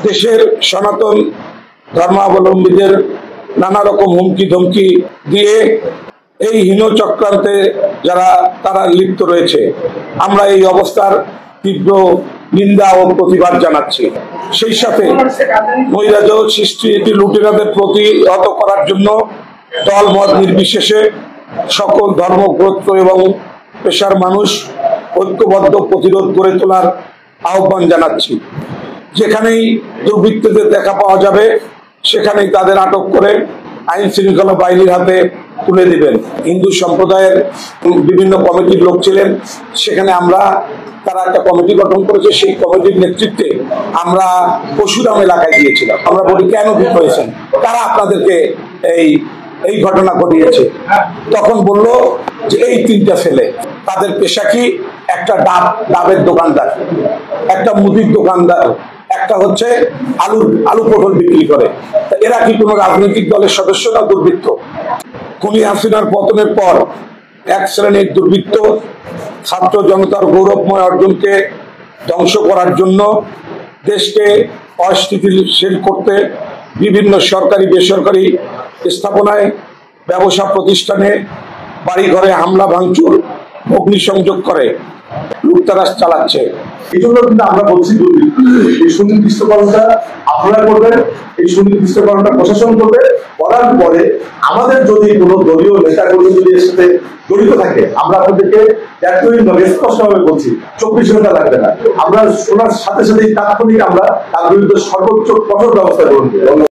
দেশের সনাতন ধর্মাবলম্বীদের নানা রকম হুমকি ধমকি দিয়ে এই হীন চক্রান্তে তারা লিপ্ত রয়েছে। আমরা এই অবস্থার তীব্র নিন্দা ও প্রতিবাদ জানাচ্ছি। সেই সাথে নৈরাজ্য সৃষ্টি লুটেরাদের প্রতিহত করার জন্য দল মত নির্বিশেষে সকল ধর্ম গোত্র এবং পেশার মানুষ ঐক্যবদ্ধ প্রতিরোধ গড়ে তোলার আহ্বান জানাচ্ছি। যেখানেই দুর্বৃত্তদের দেখা পাওয়া যাবে সেখানেই তাদের আটক করে আইন শৃঙ্খলা বাহিনীর হাতে তুলে দিবেন। হিন্দু সম্প্রদায়ের বিভিন্ন কমিটির লোক ছিলেন, সেখানে তারা একটা কমিটি গঠন করেছে। সেই কমিটির নেতৃত্বে আমরা পরশুরাম এলাকায় গিয়েছিলাম। আমরা বলি, কেন ভীত হয়েছেন, তারা আপনাদেরকে এই ঘটনা ঘটিয়েছে। তখন বলল যে এই তিনটা ছেলে, তাদের পেশা কি, একটা ডাবের দোকানদার, একটা মুদির দোকানদার, একটা হচ্ছে আলু পটল বিক্রি করে। এরা কি কোনো রাজনৈতিক দলের সদস্য না দুর্বৃত্ত? খুনি হাসিনার পতনের পর এক শ্রেণীর দুর্বৃত্ত ছাত্র জনতার গৌরবময় অর্জনকে ধ্বংস করার জন্য দেশকে অস্থিতিশীল করতে বিভিন্ন সরকারি বেসরকারি স্থাপনায়, ব্যবসা প্রতিষ্ঠানে, বাড়িঘরে হামলা ভাঙচুর, অগ্নিসংযোগ করে লুটতরাজ চালাচ্ছে। এই জন্য কিন্তু আমরা বলছি, এই সুনির্দিষ্টকরণটা আপনারা করবেন, এই সুনির্দিষ্টকরণটা প্রশাসন করবে। করার পরে আমাদের যদি কোনো দলীয় নেতাকর্মী যদি এর সাথে জড়িত থাকে, আমরা আপনাদেরকে স্পষ্টভাবে বলছি 24 ঘন্টা লাগবে না, আমরা শোনার সাথে সাথেই তাৎক্ষণিক আমরা তার বিরুদ্ধে সর্বোচ্চ কঠোর ব্যবস্থা গ্রহণ করি।